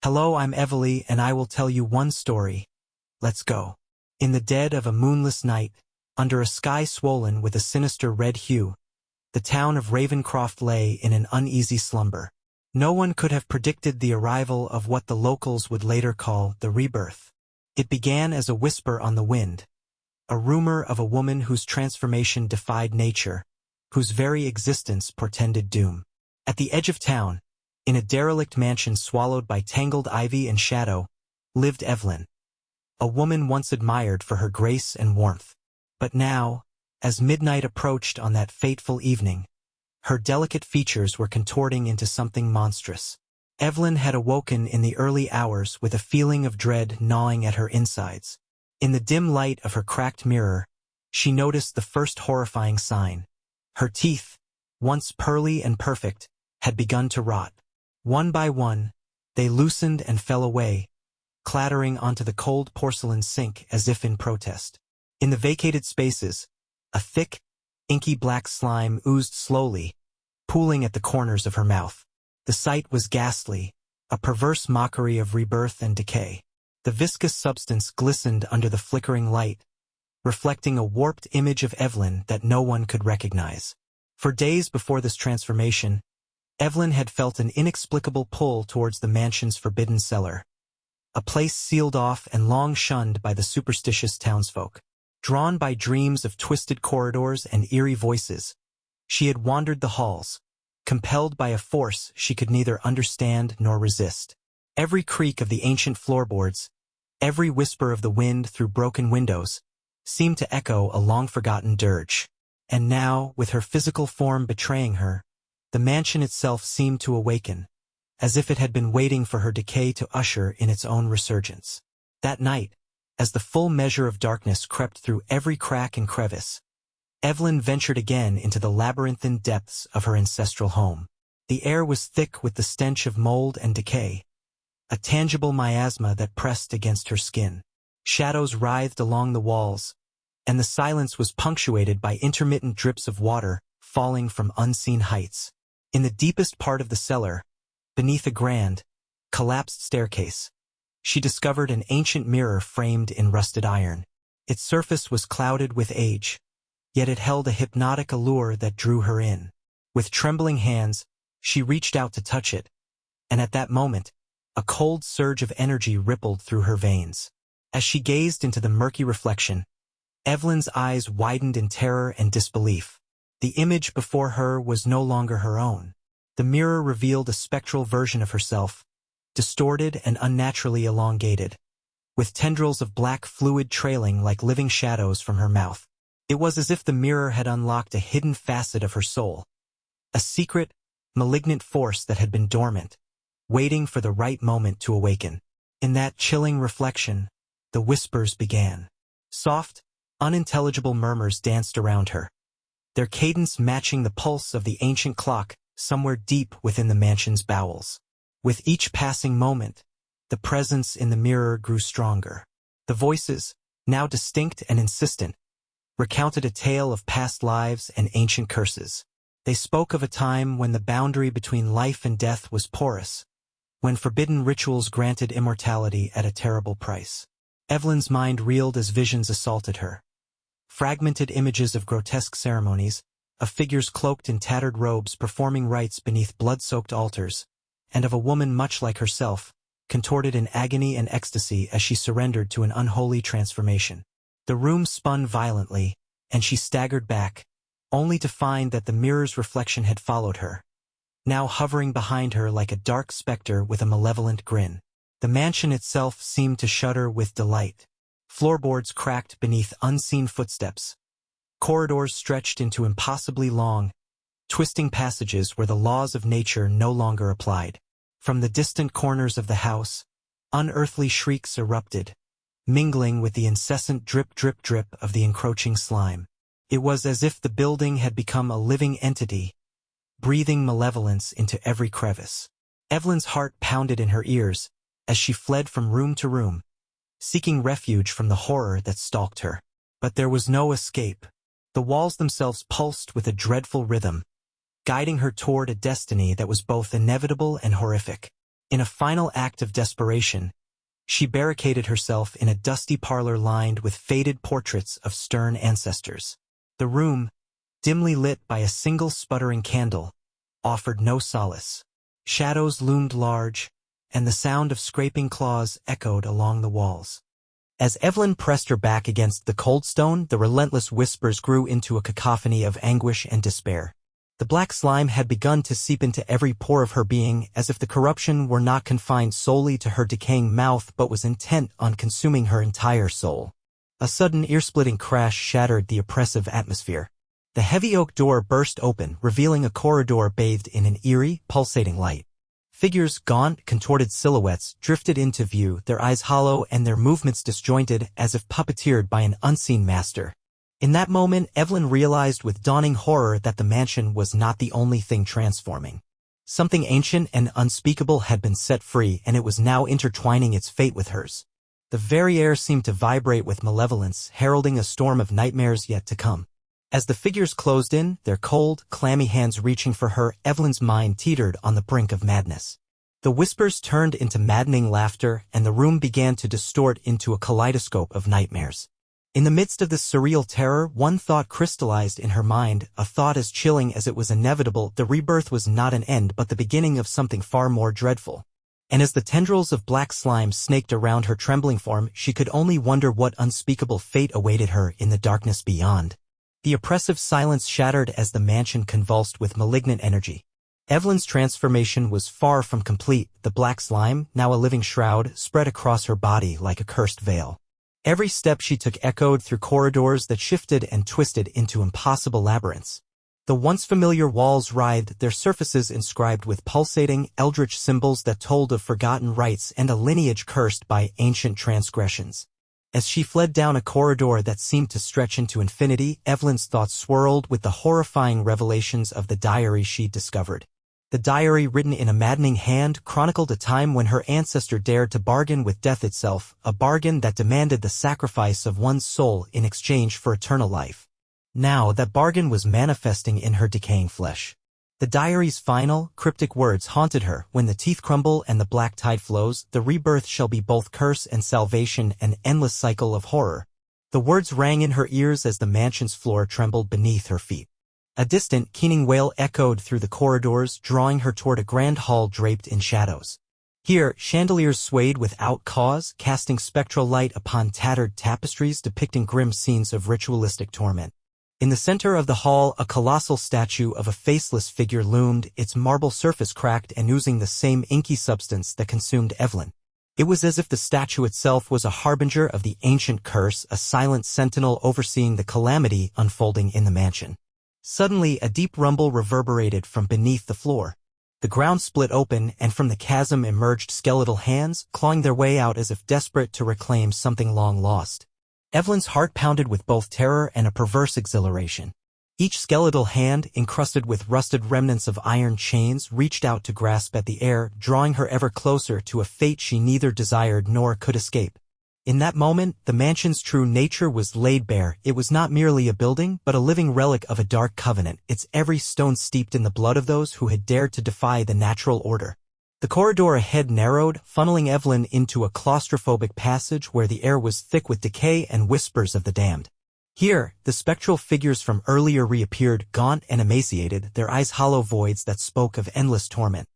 Hello, I'm Eveline, and I will tell you one story. Let's go. In the dead of a moonless night, under a sky swollen with a sinister red hue, the town of Ravencroft lay in an uneasy slumber. No one could have predicted the arrival of what the locals would later call the Rebirth. It began as a whisper on the wind, a rumor of a woman whose transformation defied nature, whose very existence portended doom. At the edge of town, in a derelict mansion swallowed by tangled ivy and shadow, lived Eveline, a woman once admired for her grace and warmth. But now, as midnight approached on that fateful evening, her delicate features were contorting into something monstrous. Eveline had awoken in the early hours with a feeling of dread gnawing at her insides. In the dim light of her cracked mirror, she noticed the first horrifying sign. Her teeth, once pearly and perfect, had begun to rot. One by one, they loosened and fell away, clattering onto the cold porcelain sink as if in protest. In the vacated spaces, a thick, inky black slime oozed slowly, pooling at the corners of her mouth. The sight was ghastly, a perverse mockery of rebirth and decay. The viscous substance glistened under the flickering light, reflecting a warped image of Eveline that no one could recognize. For days before this transformation, Eveline had felt an inexplicable pull towards the mansion's forbidden cellar, a place sealed off and long shunned by the superstitious townsfolk. Drawn by dreams of twisted corridors and eerie voices, she had wandered the halls, compelled by a force she could neither understand nor resist. Every creak of the ancient floorboards, every whisper of the wind through broken windows, seemed to echo a long-forgotten dirge. And now, with her physical form betraying her, the mansion itself seemed to awaken, as if it had been waiting for her decay to usher in its own resurgence. That night, as the full measure of darkness crept through every crack and crevice, Eveline ventured again into the labyrinthine depths of her ancestral home. The air was thick with the stench of mold and decay, a tangible miasma that pressed against her skin. Shadows writhed along the walls, and the silence was punctuated by intermittent drips of water falling from unseen heights. In the deepest part of the cellar, beneath a grand, collapsed staircase, she discovered an ancient mirror framed in rusted iron. Its surface was clouded with age, yet it held a hypnotic allure that drew her in. With trembling hands, she reached out to touch it, and at that moment, a cold surge of energy rippled through her veins. As she gazed into the murky reflection, Eveline's eyes widened in terror and disbelief. The image before her was no longer her own. The mirror revealed a spectral version of herself, distorted and unnaturally elongated, with tendrils of black fluid trailing like living shadows from her mouth. It was as if the mirror had unlocked a hidden facet of her soul, a secret, malignant force that had been dormant, waiting for the right moment to awaken. In that chilling reflection, the whispers began. Soft, unintelligible murmurs danced around her, their cadence matching the pulse of the ancient clock somewhere deep within the mansion's bowels. With each passing moment, the presence in the mirror grew stronger. The voices, now distinct and insistent, recounted a tale of past lives and ancient curses. They spoke of a time when the boundary between life and death was porous, when forbidden rituals granted immortality at a terrible price. Eveline's mind reeled as visions assaulted her. Fragmented images of grotesque ceremonies, of figures cloaked in tattered robes performing rites beneath blood-soaked altars, and of a woman much like herself, contorted in agony and ecstasy as she surrendered to an unholy transformation. The room spun violently, and she staggered back, only to find that the mirror's reflection had followed her, now hovering behind her like a dark specter with a malevolent grin. The mansion itself seemed to shudder with delight. Floorboards cracked beneath unseen footsteps. Corridors stretched into impossibly long, twisting passages where the laws of nature no longer applied. From the distant corners of the house, unearthly shrieks erupted, mingling with the incessant drip-drip-drip of the encroaching slime. It was as if the building had become a living entity, breathing malevolence into every crevice. Eveline's heart pounded in her ears as she fled from room to room, seeking refuge from the horror that stalked her. But there was no escape. The walls themselves pulsed with a dreadful rhythm, guiding her toward a destiny that was both inevitable and horrific. In a final act of desperation, she barricaded herself in a dusty parlor lined with faded portraits of stern ancestors. The room, dimly lit by a single sputtering candle, offered no solace. Shadows loomed large, and the sound of scraping claws echoed along the walls. As Eveline pressed her back against the cold stone, the relentless whispers grew into a cacophony of anguish and despair. The black slime had begun to seep into every pore of her being, as if the corruption were not confined solely to her decaying mouth but was intent on consuming her entire soul. A sudden ear-splitting crash shattered the oppressive atmosphere. The heavy oak door burst open, revealing a corridor bathed in an eerie, pulsating light. Figures, gaunt, contorted silhouettes, drifted into view, their eyes hollow and their movements disjointed as if puppeteered by an unseen master. In that moment, Eveline realized with dawning horror that the mansion was not the only thing transforming. Something ancient and unspeakable had been set free, and it was now intertwining its fate with hers. The very air seemed to vibrate with malevolence, heralding a storm of nightmares yet to come. As the figures closed in, their cold, clammy hands reaching for her, Eveline's mind teetered on the brink of madness. The whispers turned into maddening laughter, and the room began to distort into a kaleidoscope of nightmares. In the midst of this surreal terror, one thought crystallized in her mind, a thought as chilling as it was inevitable. The rebirth was not an end but the beginning of something far more dreadful. And as the tendrils of black slime snaked around her trembling form, she could only wonder what unspeakable fate awaited her in the darkness beyond. The oppressive silence shattered as the mansion convulsed with malignant energy. Eveline's transformation was far from complete. The black slime, now a living shroud, spread across her body like a cursed veil. Every step she took echoed through corridors that shifted and twisted into impossible labyrinths. The once familiar walls writhed, their surfaces inscribed with pulsating, eldritch symbols that told of forgotten rites and a lineage cursed by ancient transgressions. As she fled down a corridor that seemed to stretch into infinity, Eveline's thoughts swirled with the horrifying revelations of the diary she'd discovered. The diary, written in a maddening hand, chronicled a time when her ancestor dared to bargain with death itself, a bargain that demanded the sacrifice of one's soul in exchange for eternal life. Now that bargain was manifesting in her decaying flesh. The diary's final, cryptic words haunted her: when the teeth crumble and the black tide flows, the rebirth shall be both curse and salvation, an endless cycle of horror. The words rang in her ears as the mansion's floor trembled beneath her feet. A distant, keening wail echoed through the corridors, drawing her toward a grand hall draped in shadows. Here, chandeliers swayed without cause, casting spectral light upon tattered tapestries depicting grim scenes of ritualistic torment. In the center of the hall, a colossal statue of a faceless figure loomed, its marble surface cracked and oozing the same inky substance that consumed Eveline. It was as if the statue itself was a harbinger of the ancient curse, a silent sentinel overseeing the calamity unfolding in the mansion. Suddenly, a deep rumble reverberated from beneath the floor. The ground split open, and from the chasm emerged skeletal hands, clawing their way out as if desperate to reclaim something long lost. Eveline's heart pounded with both terror and a perverse exhilaration. Each skeletal hand, encrusted with rusted remnants of iron chains, reached out to grasp at the air, drawing her ever closer to a fate she neither desired nor could escape. In that moment, the mansion's true nature was laid bare. It was not merely a building, but a living relic of a dark covenant, its every stone steeped in the blood of those who had dared to defy the natural order. The corridor ahead narrowed, funneling Eveline into a claustrophobic passage where the air was thick with decay and whispers of the damned. Here, the spectral figures from earlier reappeared, gaunt and emaciated, their eyes hollow voids that spoke of endless torment.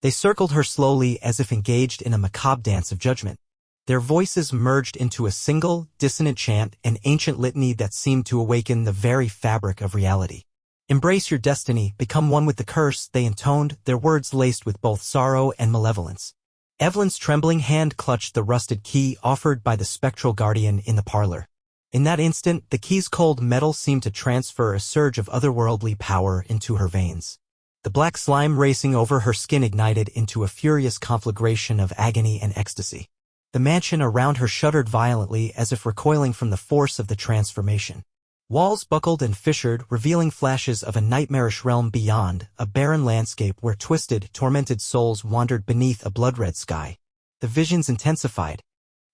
They circled her slowly as if engaged in a macabre dance of judgment. Their voices merged into a single, dissonant chant, an ancient litany that seemed to awaken the very fabric of reality. "Embrace your destiny, become one with the curse," they intoned, their words laced with both sorrow and malevolence. Eveline's trembling hand clutched the rusted key offered by the spectral guardian in the parlor. In that instant, the key's cold metal seemed to transfer a surge of otherworldly power into her veins. The black slime racing over her skin ignited into a furious conflagration of agony and ecstasy. The mansion around her shuddered violently as if recoiling from the force of the transformation. Walls buckled and fissured, revealing flashes of a nightmarish realm beyond, a barren landscape where twisted, tormented souls wandered beneath a blood-red sky. The visions intensified.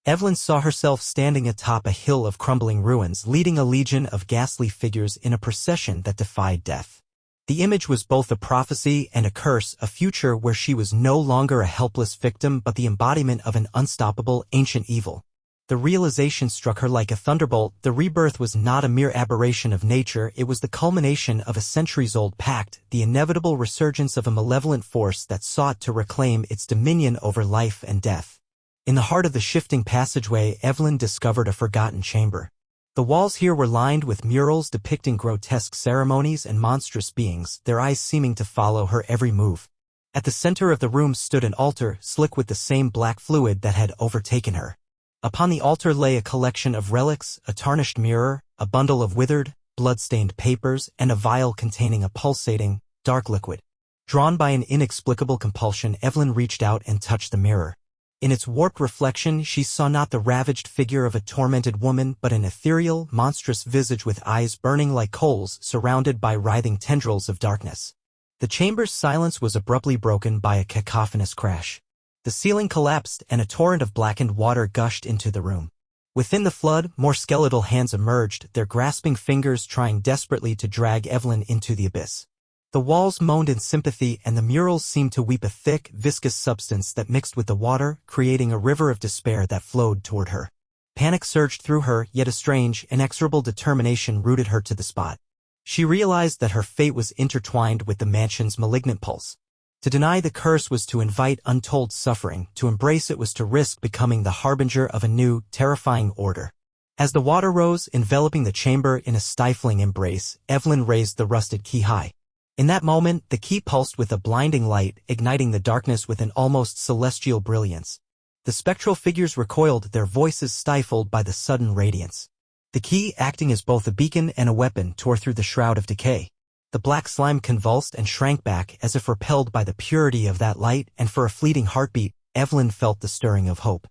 Eveline saw herself standing atop a hill of crumbling ruins, leading a legion of ghastly figures in a procession that defied death. The image was both a prophecy and a curse, a future where she was no longer a helpless victim but the embodiment of an unstoppable, ancient evil. The realization struck her like a thunderbolt. The rebirth was not a mere aberration of nature, it was the culmination of a centuries-old pact, the inevitable resurgence of a malevolent force that sought to reclaim its dominion over life and death. In the heart of the shifting passageway, Eveline discovered a forgotten chamber. The walls here were lined with murals depicting grotesque ceremonies and monstrous beings, their eyes seeming to follow her every move. At the center of the room stood an altar, slick with the same black fluid that had overtaken her. Upon the altar lay a collection of relics, a tarnished mirror, a bundle of withered, blood-stained papers, and a vial containing a pulsating, dark liquid. Drawn by an inexplicable compulsion, Eveline reached out and touched the mirror. In its warped reflection, she saw not the ravaged figure of a tormented woman but an ethereal, monstrous visage with eyes burning like coals surrounded by writhing tendrils of darkness. The chamber's silence was abruptly broken by a cacophonous crash. The ceiling collapsed and a torrent of blackened water gushed into the room. Within the flood, more skeletal hands emerged, their grasping fingers trying desperately to drag Eveline into the abyss. The walls moaned in sympathy and the murals seemed to weep a thick, viscous substance that mixed with the water, creating a river of despair that flowed toward her. Panic surged through her, yet a strange, inexorable determination rooted her to the spot. She realized that her fate was intertwined with the mansion's malignant pulse. To deny the curse was to invite untold suffering, to embrace it was to risk becoming the harbinger of a new, terrifying order. As the water rose, enveloping the chamber in a stifling embrace, Eveline raised the rusted key high. In that moment, the key pulsed with a blinding light, igniting the darkness with an almost celestial brilliance. The spectral figures recoiled, their voices stifled by the sudden radiance. The key, acting as both a beacon and a weapon, tore through the shroud of decay. The black slime convulsed and shrank back as if repelled by the purity of that light, and for a fleeting heartbeat, Eveline felt the stirring of hope.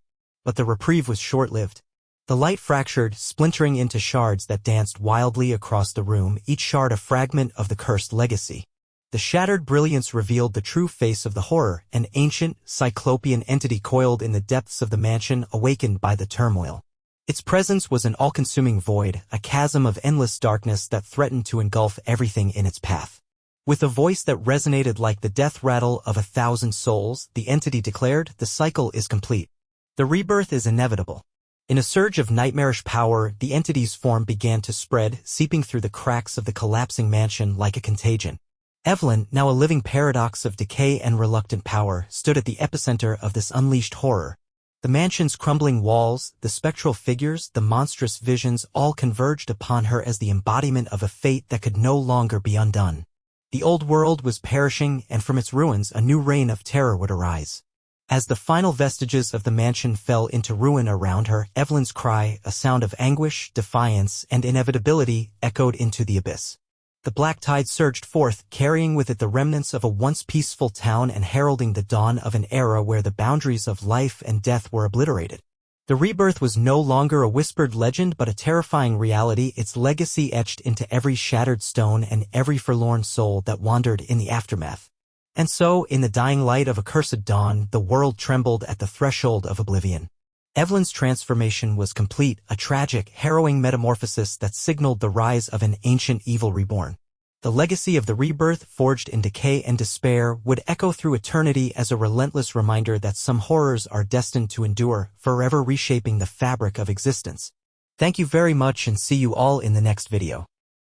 But the reprieve was short-lived. The light fractured, splintering into shards that danced wildly across the room, each shard a fragment of the cursed legacy. The shattered brilliance revealed the true face of the horror, an ancient, cyclopean entity coiled in the depths of the mansion, awakened by the turmoil. Its presence was an all-consuming void, a chasm of endless darkness that threatened to engulf everything in its path. With a voice that resonated like the death rattle of 1,000 souls, the entity declared, "The cycle is complete. The rebirth is inevitable." In a surge of nightmarish power, the entity's form began to spread, seeping through the cracks of the collapsing mansion like a contagion. Eveline, now a living paradox of decay and reluctant power, stood at the epicenter of this unleashed horror. The mansion's crumbling walls, the spectral figures, the monstrous visions all converged upon her as the embodiment of a fate that could no longer be undone. The old world was perishing, and from its ruins a new reign of terror would arise. As the final vestiges of the mansion fell into ruin around her, Eveline's cry, a sound of anguish, defiance, and inevitability, echoed into the abyss. The black tide surged forth, carrying with it the remnants of a once peaceful town and heralding the dawn of an era where the boundaries of life and death were obliterated. The rebirth was no longer a whispered legend but a terrifying reality, its legacy etched into every shattered stone and every forlorn soul that wandered in the aftermath. And so, in the dying light of a cursed dawn, the world trembled at the threshold of oblivion. Eveline's transformation was complete, a tragic, harrowing metamorphosis that signaled the rise of an ancient evil reborn. The legacy of the rebirth, forged in decay and despair, would echo through eternity as a relentless reminder that some horrors are destined to endure, forever reshaping the fabric of existence. Thank you very much and see you all in the next video.